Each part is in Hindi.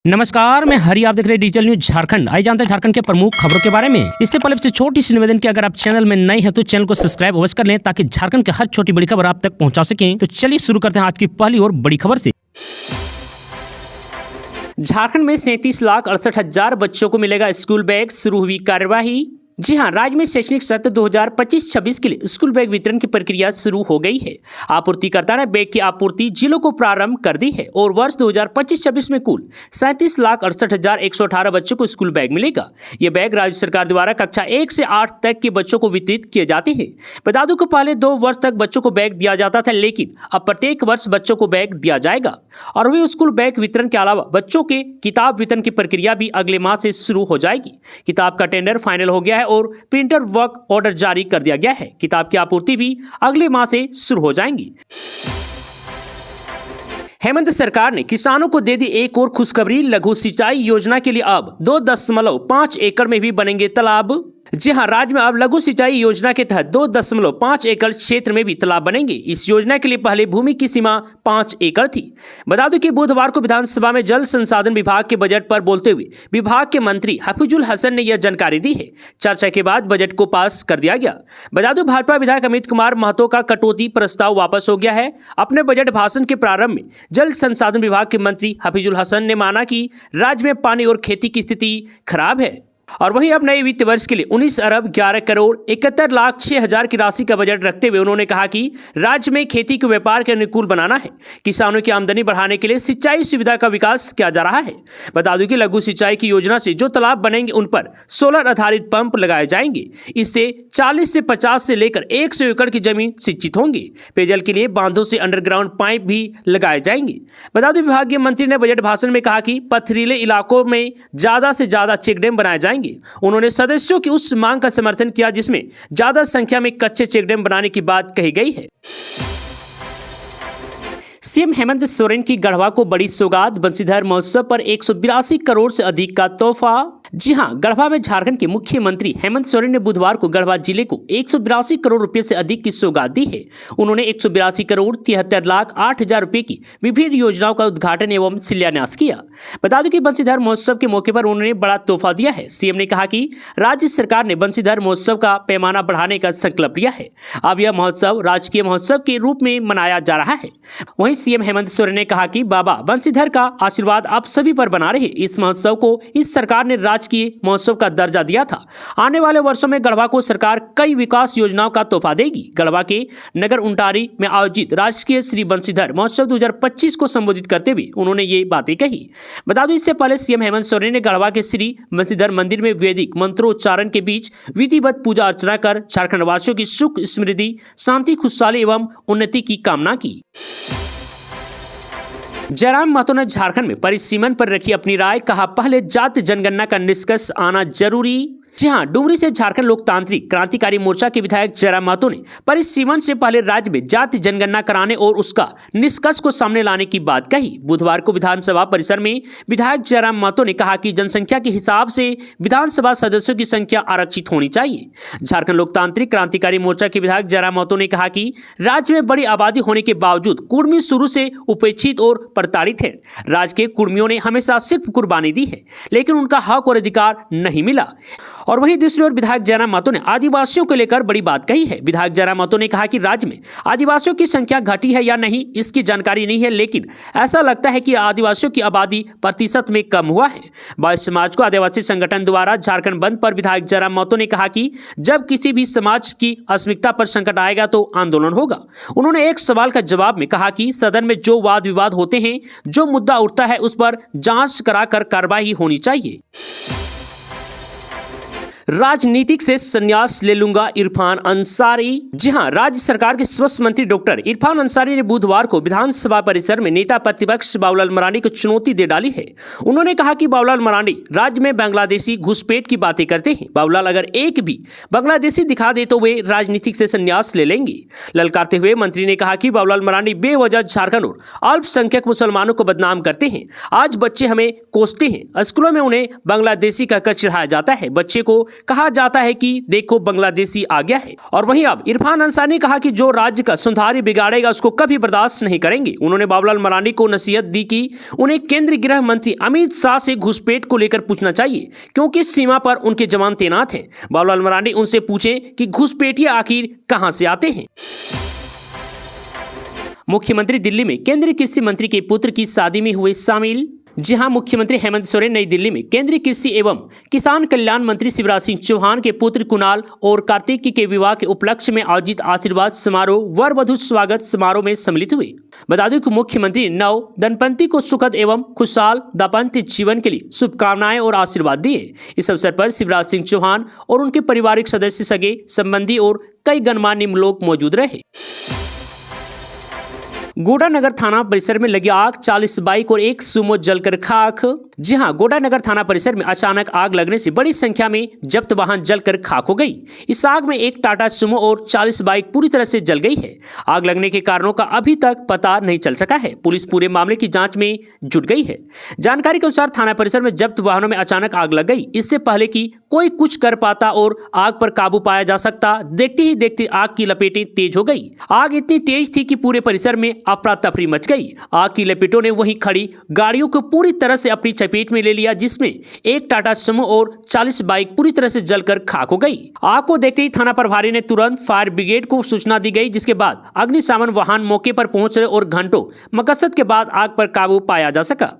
नमस्कार, मैं हरी। आप देख रहे हैं डिजिटल न्यूज झारखंड। आइए जानते हैं झारखंड के प्रमुख खबरों के बारे में। इससे पहले से छोटी सी निवेदन की, अगर आप चैनल में नए हैं तो चैनल को सब्सक्राइब अवश्य कर लें ताकि झारखंड की हर छोटी बड़ी खबर आप तक पहुंचा सकें। तो चलिए शुरू करते हैं आज की पहली और बड़ी खबर से। झारखंड में 37,68,000 बच्चों को मिलेगा स्कूल बैग, शुरू हुई कार्यवाही। जी हां, राज्य में शैक्षणिक सत्र 2025-26 के लिए स्कूल बैग वितरण की प्रक्रिया शुरू हो गई है। आपूर्तिकर्ता ने बैग की आपूर्ति जिलों को प्रारंभ कर दी है और वर्ष 2025-26 में कुल 37,68,118 बच्चों को स्कूल बैग मिलेगा। ये बैग राज्य सरकार द्वारा कक्षा 1 से 8 तक के बच्चों को वितरित किए जाते हैं। बता दूं कि पहले 2 वर्ष तक बच्चों को बैग दिया जाता था, लेकिन अब प्रत्येक वर्ष बच्चों को बैग दिया जाएगा। और वही स्कूल बैग वितरण के अलावा बच्चों के किताब वितरण की प्रक्रिया भी अगले माह से शुरू हो जाएगी। किताब का टेंडर फाइनल हो गया है और प्रिंटर वर्क ऑर्डर जारी कर दिया गया है। किताब की आपूर्ति भी अगले माह से शुरू हो जाएंगी। हेमंत सरकार ने किसानों को दे दी एक और खुशखबरी। लघु सिंचाई योजना के लिए अब 2.5 एकड़ में भी बनेंगे तालाब। जी हां, राज्य में अब लघु सिंचाई योजना के तहत 2.5 एकड़ क्षेत्र में भी तालाब बनेंगे। इस योजना के लिए पहले भूमि की सीमा 5 एकड़ थी। बता दूं कि बुधवार को विधानसभा में जल संसाधन विभाग के बजट पर बोलते हुए विभाग के मंत्री हफीजुल हसन ने यह जानकारी दी है। चर्चा के बाद बजट को पास कर दिया गया। बता दूं, भाजपा विधायक अमित कुमार महतो का कटौती प्रस्ताव वापस हो गया है। अपने बजट भाषण के प्रारंभ में जल संसाधन विभाग के मंत्री हफीजुल हसन ने माना कि राज्य में पानी और खेती की स्थिति खराब है और वहीं अब नए वित्त वर्ष के लिए 19 अरब 11 करोड़ 71 लाख 6 हजार की राशि का बजट रखते हुए उन्होंने कहा कि राज्य में खेती को व्यापार के अनुकूल बनाना है। किसानों की आमदनी बढ़ाने के लिए सिंचाई सुविधा का विकास किया जा रहा है। बता दूं कि लघु सिंचाई की योजना से जो तालाब बनेंगे उन पर सोलर आधारित पंप लगाए जाएंगे। इससे 40 से 50 से लेकर 100 एकड़ की जमीन सिंचित होंगी। पेयजल के लिए बांधों से अंडरग्राउंड पाइप भी लगाए जाएंगे। बता दूं, विभागीय मंत्री ने बजट भाषण में कहा कि पथरीले इलाकों में ज्यादा से ज्यादा चेक डैम बनाए जाएंगे। उन्होंने सदस्यों की उस मांग का समर्थन किया जिसमें ज्यादा संख्या में कच्चे चेक डैम बनाने की बात कही गई है। सीएम हेमंत सोरेन की गढ़वा को बड़ी सौगात। बंसीधर महोत्सव पर 182 करोड़ से अधिक का तोहफा। जी हां, गढ़वा में झारखंड के मुख्यमंत्री हेमंत सोरेन ने बुधवार को गढ़वा जिले को 182 करोड़ रुपए से अधिक की सौगात दी है। उन्होंने 182 करोड़ 73 लाख 8 हजार रुपए की विभिन्न योजनाओं का उद्घाटन एवं शिलान्यास किया। बता दूं कि बंसीधर महोत्सव के मौके पर उन्होंने बड़ा तोहफा दिया है। सीएम ने कहा कि राज्य सरकार ने बंसीधर महोत्सव का पैमाना बढ़ाने का संकल्प लिया है। अब यह महोत्सव राजकीय महोत्सव के रूप में मनाया जा रहा है। वहीं सीएम हेमंत सोरेन ने कहा कि बाबा बंसीधर का आशीर्वाद आप सभी पर बना रहे। इस महोत्सव को इस सरकार ने राजकीय महोत्सव का दर्जा दिया था। आने वाले वर्षों में गढ़वा को सरकार कई विकास योजनाओं का तोहफा देगी। गढ़वा के नगर उंटारी में आयोजित राजकीय श्री बंसीधर महोत्सव 2025 को संबोधित करते हुए उन्होंने ये बातें कही। बता दूं, इससे पहले सीएम हेमंत सोरेन ने गढ़वा के श्री बंसीधर मंदिर में वैदिक मंत्रोच्चारण के बीच विधिवत पूजा अर्चना कर झारखंड वासियों की सुख समृद्धि, शांति, खुशहाली एवं उन्नति की कामना की। जयराम महतो ने झारखंड में परिसीमन पर रखी अपनी राय। कहा, पहले जाति जनगणना का निष्कर्ष आना जरूरी। जी हां, डुमरी से झारखंड लोकतांत्रिक क्रांतिकारी मोर्चा के विधायक जयराम महतो ने परिसीमन से पहले राज्य में जाति जनगणना कराने और उसका निष्कर्ष को सामने लाने की बात कही। बुधवार को विधानसभा परिसर में विधायक जयराम महतो ने कहा कि जनसंख्या के हिसाब से विधानसभा सदस्यों की संख्या आरक्षित होनी चाहिए। झारखंड लोकतांत्रिक क्रांतिकारी मोर्चा के विधायक जयराम महतो ने कहा कि राज्य में बड़ी आबादी होने के बावजूद कुर्मी शुरू से उपेक्षित और प्रताड़ित है। राज्य के कुर्मियों ने हमेशा सिर्फ कुर्बानी दी है, लेकिन उनका हक और अधिकार नहीं मिला। और वहीं दूसरी ओर विधायक जयराम महतो ने आदिवासियों को लेकर बड़ी बात कही है। विधायक जयराम महतो ने कहा कि राज्य में आदिवासियों की संख्या घटी है या नहीं इसकी जानकारी नहीं है, लेकिन ऐसा लगता है कि आदिवासियों की आबादी प्रतिशत में कम हुआ है। बाल समाज को आदिवासी संगठन द्वारा झारखंड बंद पर विधायक जयराम महतो ने कहा कि जब किसी भी समाज की अस्मिता पर संकट आएगा तो आंदोलन होगा। उन्होंने एक सवाल का जवाब में कहा कि सदन में जो वाद विवाद होते हैं, जो मुद्दा उठता है उस पर जांच कराकर कार्रवाई होनी चाहिए। राजनीतिक से संन्यास ले लूंगा इरफान अंसारी। जी हां, राज्य सरकार के स्वास्थ्य मंत्री डॉक्टर इरफान अंसारी ने बुधवार को विधानसभा परिसर में नेता प्रतिपक्ष बाबूलाल मरांडी को चुनौती दे डाली है। उन्होंने कहा कि बाबूलाल मरांडी राज्य में बांग्लादेशी घुसपैठ की बातें करते हैं। बाबूलाल अगर एक भी बांग्लादेशी दिखा दे तो वे राजनीतिक से संन्यास ले लेंगे। ललकारते हुए मंत्री ने कहा कि बाबूलाल मरांडी बेवजह झारखंड और अल्पसंख्यक मुसलमानों को बदनाम करते हैं। आज बच्चे हमें कोसते हैं, स्कूलों में उन्हें बांग्लादेशी कहकर चिढ़ाया जाता है। बच्चे को कहा जाता है कि देखो बांग्लादेशी आ गया है। और वहीं अब इरफान अंसारी ने कहा कि जो राज्य का सुधार बिगाड़ेगा उसको कभी बर्दाश्त नहीं करेंगे। उन्होंने बाबूलाल मरांडी को नसीहत दी कि उन्हें केंद्रीय गृह मंत्री अमित शाह से घुसपैठ को लेकर पूछना चाहिए, क्योंकि सीमा पर उनके जवान तैनात हैं। बाबूलाल मरांडी उनसे पूछें कि घुसपैठिए आखिर कहां से आते हैं। मुख्यमंत्री दिल्ली में केंद्रीय कृषि मंत्री के पुत्र की शादी में हुए शामिल। जी हां, मुख्यमंत्री हेमंत सोरेन नई दिल्ली में केंद्रीय कृषि एवं किसान कल्याण मंत्री शिवराज सिंह चौहान के पुत्र कुणाल और कार्तिकी के विवाह के उपलक्ष्य में आयोजित आशीर्वाद समारोह वर वधु स्वागत समारोह में सम्मिलित हुए। बता दें कि मुख्यमंत्री नव दंपति को सुखद एवं खुशहाल दाम्पत्य जीवन के लिए शुभकामनाएं और आशीर्वाद दिए। इस अवसर पर शिवराज सिंह चौहान और उनके पारिवारिक सदस्य, सगे संबंधी और कई गणमान्य लोग मौजूद रहे। गोड़ा नगर थाना परिसर में लगी आग, 40 बाइक और एक सुमो जलकर खाक। जी हां, गोड़ा नगर थाना परिसर में अचानक आग लगने से बड़ी संख्या में जब्त वाहन जलकर खाक हो गई। इस आग में एक टाटा सुमो और 40 बाइक पूरी तरह से जल गई है। आग लगने के कारणों का अभी तक पता नहीं चल सका है। पुलिस पूरे मामले की जांच में जुट गई है। जानकारी के अनुसार थाना परिसर में जब्त वाहनों में अचानक आग लग गई। इससे पहले कि कोई कुछ कर पाता और आग पर काबू पाया जा सकता, देखते ही देखते आग की लपेटें तेज हो गई। आग इतनी तेज थी कि पूरे परिसर में अफरा तफरी मच गई। आग की लपेटों ने वहीं खड़ी गाड़ियों को पूरी तरह से अपनी चपेट में ले लिया, जिसमें एक टाटा सुमो और 40 बाइक पूरी तरह से जलकर खाक हो गई। आग को देखते ही थाना प्रभारी ने तुरंत फायर ब्रिगेड को सूचना दी गई, जिसके बाद अग्निशमन वाहन मौके पर पहुंचे और घंटों मकसद के बाद आग पर काबू पाया जा सका।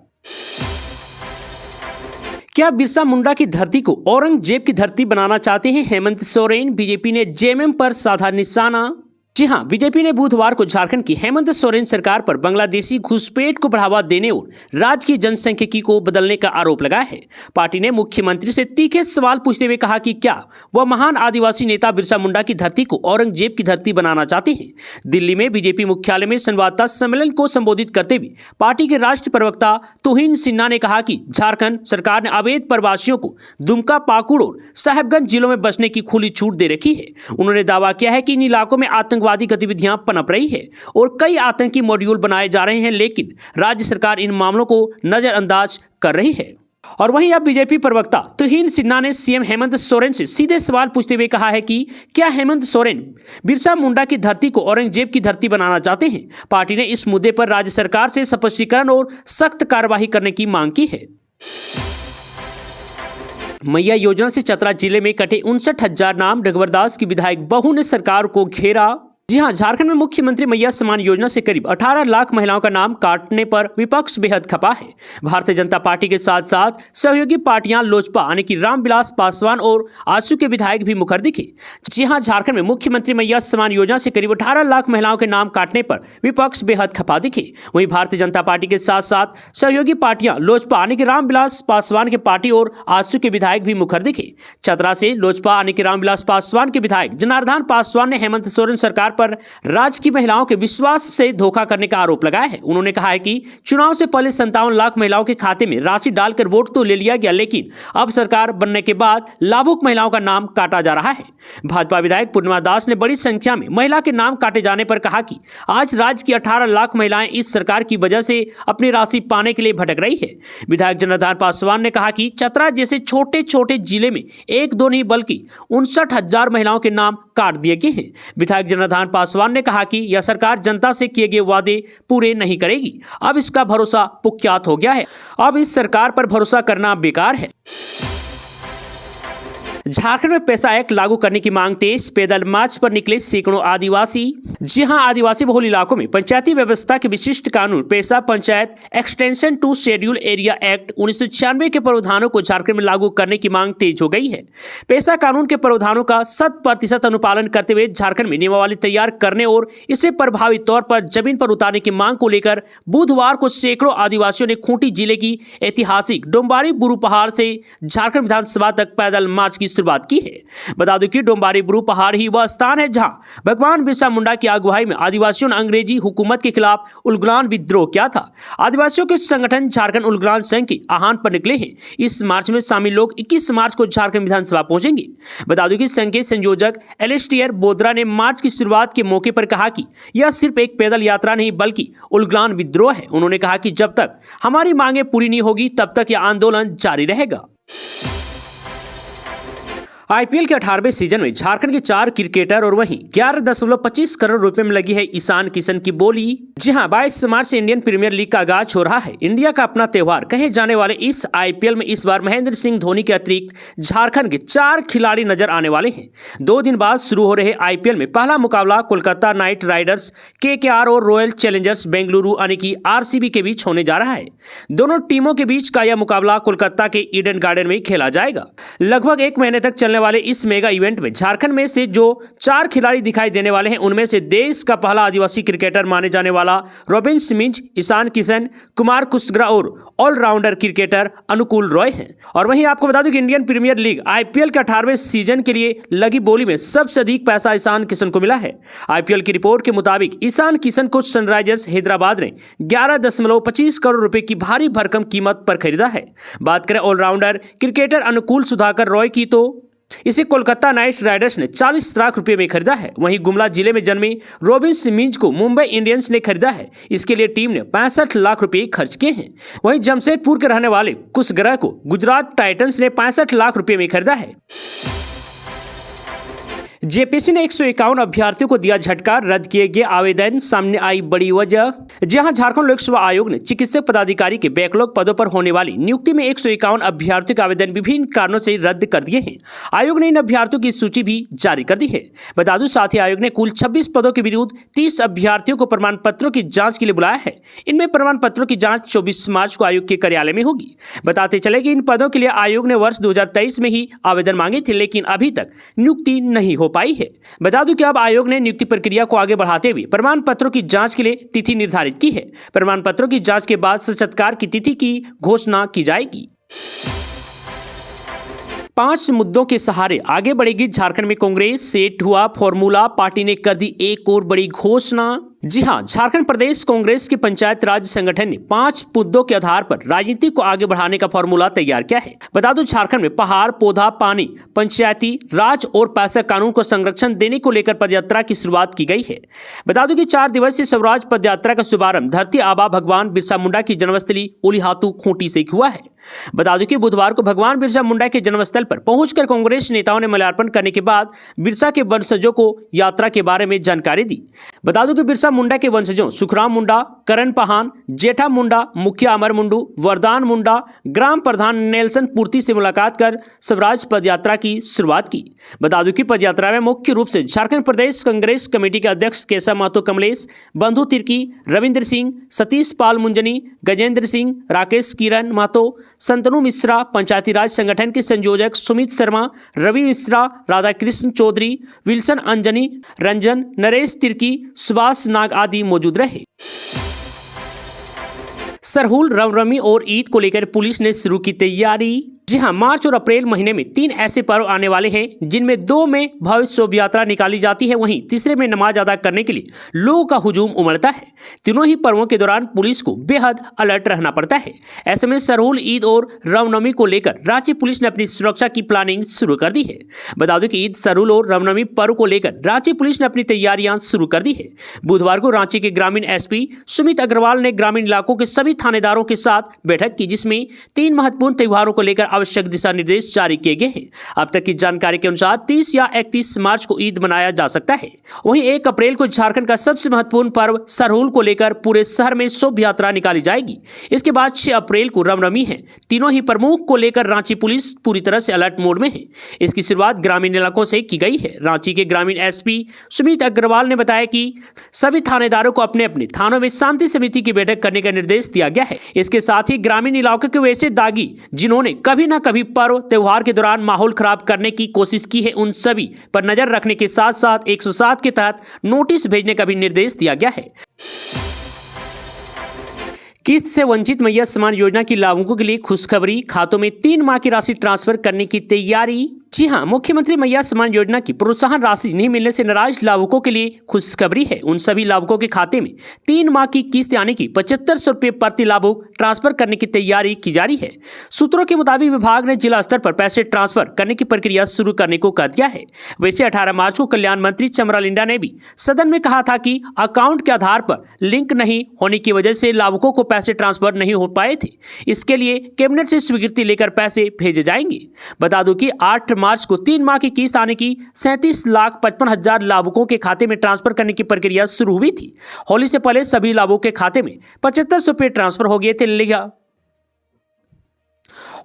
क्या बिरसा मुंडा की धरती को औरंगजेब की धरती बनाना चाहते हैं हेमंत सोरेन? बीजेपी ने जेएमएम पर साधा निशाना। जी हां, बीजेपी ने बुधवार को झारखंड की हेमंत सोरेन सरकार पर बांग्लादेशी घुसपैठ को बढ़ावा देने और राज्य की जनसंख्यिकी को बदलने का आरोप लगाया है। पार्टी ने मुख्यमंत्री से तीखे सवाल पूछते हुए कहा कि क्या वह महान आदिवासी नेता बिरसा मुंडा की धरती को औरंगजेब की धरती बनाना चाहते हैं। दिल्ली में बीजेपी मुख्यालय में संवाददाता सम्मेलन को संबोधित करते हुए पार्टी के राष्ट्रीय प्रवक्ता तुहिन सिन्हा ने कहा कि झारखंड सरकार ने अवैध प्रवासियों को दुमका, पाकुड़ और साहेबगंज जिलों में बसने की खुली छूट दे रखी है। उन्होंने दावा किया है कि इन इलाकों में आतंकवादी गतिविधियां पनप रही है और कई आतंकी मॉड्यूल बनाए जा रहे हैं, लेकिन राज्य सरकार इन मामलों को नजरअंदाज कर रही है। और वहीं अब बीजेपी प्रवक्ता तुहिन सिन्हा ने सीएम हेमंत सोरेन से सीधे सवाल पूछते हुए कहा है कि क्या हेमंत सोरेन बिरसा मुंडा की धरती को औरंगजेब की धरती बनाना चाहते हैं। पार्टी ने इस मुद्दे पर राज्य सरकार से स्पष्टीकरण और सख्त कार्रवाई करने की मांग की है। मैया योजना से चतरा जिले में कटे 59,000 नाम। रघुवरदास की विधायक बहू ने सरकार को घेरा। जी हां, झारखंड में मुख्यमंत्री मैया सम्मान योजना से करीब 18 लाख महिलाओं का नाम काटने पर विपक्ष बेहद खपा है। भारतीय जनता पार्टी के साथ साथ सहयोगी पार्टियां लोजपा यानी कि रामविलास पासवान और आजसू के विधायक भी मुखर दिखे। जी हां, झारखंड में मुख्यमंत्री मैया सम्मान योजना से करीब 18 लाख महिलाओं के नाम काटने पर विपक्ष बेहद खपा दिखे। वहीं भारतीय जनता पार्टी के साथ साथ सहयोगी पार्टियां लोजपा यानी कि रामविलास पासवान के पार्टी और आजसू के विधायक भी मुखर दिखे। चतरा से लोजपा यानी कि रामविलास पासवान के विधायक जनार्दन पासवान ने हेमंत सोरेन सरकार पर राज्य की महिलाओं के विश्वास से धोखा करने का आरोप लगाया है। उन्होंने कहा है कि चुनाव से पहले 57 लाख महिलाओं के खाते में राशि डालकर वोट तो ले लिया गया, लेकिन अब सरकार बनने के बाद लाभुक महिलाओं का नाम काटा जा रहा है। भाजपा विधायक पूर्णिमा दास ने बड़ी संख्या में महिला के नाम काटे जाने पर कहा कि आज राज्य की 18 लाख महिलाएं इस सरकार की वजह से अपनी राशि पाने के लिए भटक रही है। विधायक जनार्दन पासवान ने कहा कि चतरा जैसे छोटे छोटे जिले में एक दो नहीं बल्कि 59,000 महिलाओं के नाम काट दिए गए हैं। विधायक जनार्दन पासवान ने कहा कि यह सरकार जनता से किए गए वादे पूरे नहीं करेगी। अब इसका भरोसा कुख्यात हो गया है। अब इस सरकार पर भरोसा करना बेकार है। झारखंड में पैसा एक्ट लागू करने की मांग तेज। पैदल मार्च पर निकले सैकड़ों आदिवासी। जी हां, आदिवासी बहुल इलाकों में पंचायती व्यवस्था के विशिष्ट कानून PESA panchayat extension to schedule area act 1996 के प्रावधानों को झारखंड में लागू करने की मांग तेज हो गई है। पैसा कानून के प्रावधानों का 100% अनुपालन करते हुए झारखंड में नियमावली तैयार करने और इसे प्रभावी तौर पर जमीन पर उतारने की मांग को लेकर बुधवार को सैकड़ों आदिवासियों ने खूंटी जिले की ऐतिहासिक डोम्बारी बुरु पहाड़ से झारखंड विधानसभा तक पैदल मार्च की शुरुआत की है। बता दूं कि डोम्बारी बुरु पहाड़ ही वह स्थान है जहां भगवान बिरसा मुंडा की अगुवाई में आदिवासियों ने अंग्रेजी हुकूमत के खिलाफ उलगुलान विद्रोह किया था। आदिवासियों के संगठन झारखंड उलगुलान संघ के आह्वान पर निकले हैं। इस मार्च में शामिल लोग 21 मार्च को झारखंड विधानसभा पहुंचेंगे। बता दूं कि संघ के संयोजक एलेस्टियर बोद्रा ने मार्च की शुरुआत के मौके पर कहा कि यह सिर्फ एक पैदल यात्रा नहीं बल्कि उलगुलान विद्रोह है। उन्होंने कहा कि जब तक हमारी मांगें पूरी नहीं होगी तब तक यह आंदोलन जारी रहेगा। आईपीएल के 18वें सीजन में झारखंड के 4 क्रिकेटर और वहीं 11.25 करोड़ रुपए में लगी है ईशान किशन की बोली। जी हां, 22 मार्च से इंडियन प्रीमियर लीग का आगाज हो रहा है। इंडिया का अपना त्योहार कहे जाने वाले इस आईपीएल में इस बार महेंद्र सिंह धोनी के अतिरिक्त झारखंड के 4 खिलाड़ी नजर आने वाले हैं। 2 दिन बाद शुरू हो रहे आईपीएल में पहला मुकाबला कोलकाता नाइट राइडर्स केकेआर और रॉयल चैलेंजर्स बेंगलुरु यानी कि आरसीबी के बीच होने जा रहा है। दोनों टीमों के बीच का यह मुकाबला कोलकाता के ईडन गार्डन में खेला जाएगा। लगभग 1 महीने तक चलने वाले इस मेगा इवेंट में झारखंड में से जो 4 खिलाड़ी दिखाई देने वाले हैं उनमें से देश का पहला आदिवासी क्रिकेटर माने जाने वाला रॉबिन सिमिंज, ईशान किशन, कुमार कुसगरा और ऑलराउंडर क्रिकेटर अनुकूल रॉय हैं। और वहीं आपको बता दूं कि इंडियन प्रीमियर लीग आईपीएल के 18वें सीजन के लिए लगी बोली में सबसे अधिक पैसा ईशान किशन को मिला है। आईपीएल की रिपोर्ट के मुताबिक ईशान किशन को सनराइजर्स हैदराबाद ने 11.25 करोड़ रुपए की भारी भरकम कीमत पर खरीदा है। बात करें ऑलराउंडर क्रिकेटर अनुकूल सुधाकर रॉय की तो इसे कोलकाता नाइट राइडर्स ने 40 लाख रुपए में खरीदा है। वहीं गुमला जिले में जन्मे रॉबिन सिमिंज को मुंबई इंडियंस ने खरीदा है। इसके लिए टीम ने 65 लाख रुपए खर्च किए हैं। वहीं जमशेदपुर के रहने वाले कुसगरा को गुजरात टाइटंस ने 65 लाख रुपए में खरीदा है। जेपीसी ने 151 अभ्यर्थियों को दिया झटका, रद्द किए गए आवेदन, सामने आई बड़ी वजह। जहां झारखंड लोक सेवा आयोग ने चिकित्सक पदाधिकारी के बैकलॉग पदों पर होने वाली नियुक्ति में 151 अभ्यर्थियों के आवेदन विभिन्न कारणों से रद्द कर दिए हैं। आयोग ने इन अभ्यर्थियों की सूची भी जारी कर दी है। बता दूं, साथ ही आयोग ने कुल 26 पदों के विरुद्ध 30 अभ्यर्थियों को प्रमाण पत्रों की जांच के लिए बुलाया है। इनमें प्रमाण पत्रों की जांच 24 मार्च को आयोग के कार्यालय में होगी। बताते चले कि इन पदों के लिए आयोग ने वर्ष 2023 में ही आवेदन मांगे थे, लेकिन अभी तक नियुक्ति नहीं हो पाई है। बता दूं कि अब आयोग ने नियुक्ति प्रक्रिया को आगे बढ़ाते हुए प्रमाण पत्रों की जांच के लिए तिथि निर्धारित की है। प्रमाण पत्रों की जांच के बाद साक्षात्कार की तिथि की घोषणा की जाएगी। 5 मुद्दों के सहारे आगे बढ़ेगी झारखंड में कांग्रेस, सेट हुआ फॉर्मूला, पार्टी ने कर दी एक और बड़ी घोषणा। जी हां, झारखंड प्रदेश कांग्रेस के पंचायत राज संगठन ने 5 मुद्दों के आधार पर राजनीति को आगे बढ़ाने का फॉर्मूला तैयार किया है। बता दूं, झारखंड में पहाड़, पौधा, पानी, पंचायती राज और पैसा कानून को संरक्षण देने को लेकर पदयात्रा की शुरुआत की गई है। बता दूं कि 4 दिवसीय स्वराज पदयात्रा का शुभारंभ धरती आबा भगवान बिरसा मुंडा की जन्मस्थली उलीहातू खूंटी से हुआ है। बता दूं कि बुधवार को भगवान बिरसा मुंडा के जन्मस्थल पर पहुंचकर कांग्रेस नेताओं ने माल्यार्पण करने के बाद बिरसा के वंशजों को यात्रा के बारे में जानकारी दी। बता दूं कि बिरसा मुंडा के वंशजों सुखराम मुंडा, करण पहान, जेठा मुंडा, मुखिया अमर मुंडू, वरदान मुंडा, ग्राम प्रधान नेल्सन पूर्ति से मुलाकात कर स्वराज पदयात्रा की शुरुआत की। बता दूं कि पदयात्रा में मुख्य रूप से झारखंड प्रदेश कांग्रेस कमेटी के अध्यक्ष केशव महतो कमलेश, बंधु तिर्की, रविंद्र सिंह, सतीश पाल मुंजनी, गजेंद्र सिंह, राकेश किरण महतो, संतनु मिश्रा, पंचायती राज संगठन के संयोजक सुमित शर्मा, रवि मिश्रा, राधाकृष्ण चौधरी, विल्सन अंजनी, रंजन, नरेश तिर्की, सुभाष नाग आदि मौजूद रहे। सरहुल, रामनवमी और ईद को लेकर पुलिस ने शुरू की तैयारी। जी हां, मार्च और अप्रैल महीने में 3 ऐसे पर्व आने वाले हैं जिनमें 2 में भव्य शोभा यात्रा निकाली जाती है, वहीं तीसरे में नमाज अदा करने के लिए लोगों का हुजूम उमड़ता है। तीनों ही पर्वों के दौरान पुलिस को बेहद अलर्ट रहना पड़ता है। ऐसे में सरहुल, ईद और रामनवमी को लेकर रांची पुलिस ने अपनी सुरक्षा की प्लानिंग शुरू कर दी है। बता दें कि ईद, सरहुल और रामनवमी पर्व को लेकर रांची पुलिस ने अपनी तैयारियां शुरू कर दी है। बुधवार को रांची के ग्रामीण एसपी सुमित अग्रवाल ने ग्रामीण इलाकों के सभी थानेदारों के साथ बैठक की, जिसमें 3 महत्वपूर्ण त्योहारों को लेकर आवश्यक दिशा निर्देश जारी किए गए हैं। अब तक की जानकारी के अनुसार 30 या 31 मार्च को ईद मनाया जा सकता है। वहीं 1 अप्रैल को झारखंड का सबसे महत्वपूर्ण पर्व सरहुल को लेकर पूरे शहर में शोभा यात्रा निकाली जाएगी। इसके बाद 6 अप्रैल को रामनवमी है। तीनों ही प्रमुख को लेकर रांची पुलिस पूरी तरह से अलर्ट मोड में है। इसकी शुरुआत ग्रामीण इलाकों से की गई है। रांची के ग्रामीण एसपी सुमित अग्रवाल ने बताया कि सभी थानेदारों को अपने अपने थानों में शांति समिति की बैठक करने का निर्देश दिया गया है। इसके साथ ही ग्रामीण इलाकों के वैसे दागी जिन्होंने कभी न कभी पर्व त्योहार के दौरान माहौल खराब करने की कोशिश की है, उन सभी पर नजर रखने के साथ साथ 107 के तहत नोटिस भेजने का भी निर्देश दिया गया है। किस्त से वंचित मैया सम्मान योजना की लाभुकों के लिए खुशखबरी, खातों में 3 माह की राशि ट्रांसफर करने की तैयारी। जी हां, मुख्यमंत्री मैया सम्मान योजना की प्रोत्साहन राशि नहीं मिलने से नाराज लाभुकों के लिए खुशखबरी है। उन सभी लाभुकों के खाते में 3 माह की किस्त यानी कि 7500 रुपये प्रति लाभुक ट्रांसफर करने की तैयारी की जा रही है। सूत्रों के मुताबिक विभाग ने जिला स्तर पर पैसे ट्रांसफर करने की प्रक्रिया शुरू करने को कह दिया है। वैसे 18 मार्च को कल्याण मंत्री चमरा लिंडा ने भी सदन में कहा था कि अकाउंट के आधार पर लिंक नहीं होने की वजह से लाभुकों को पैसे ट्रांसफर नहीं हो पाए थे। इसके लिए कैबिनेट से स्वीकृति लेकर पैसे भेजे जाएंगे। बता दूं कि 8 मार्च को 3 माह की किस्त आने की 37,55,000 लाभुकों के खाते में ट्रांसफर करने की प्रक्रिया शुरू हुई थी। होली से पहले सभी लाभुकों के खाते में 75 रुपये ट्रांसफर हो गए थे।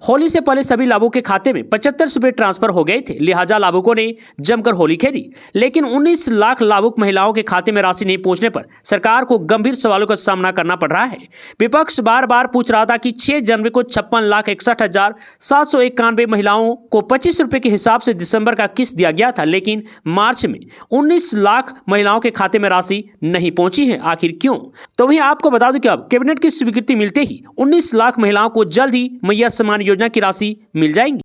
होली से पहले सभी लाभुकों के खाते में 75 रुपये ट्रांसफर हो गए थे, लिहाजा लाभुकों ने जमकर होली खेली। लेकिन 19 लाख लाभुक महिलाओं के खाते में राशि नहीं पहुंचने पर सरकार को गंभीर सवालों का सामना करना पड़ रहा है। विपक्ष बार बार पूछ रहा था कि 6 जनवरी को 56,61,791 महिलाओं को 25 रुपये के हिसाब से दिसंबर का किस्त दिया गया था, लेकिन मार्च में 19 लाख महिलाओं के खाते में राशि नहीं पहुंची है। आखिर क्यों? तो वहीं आपको बता दूं कि अब कैबिनेट की स्वीकृति मिलते ही 19 लाख महिलाओं को जल्द ही मैया सम्मान योजना की राशि मिल जाएंगी।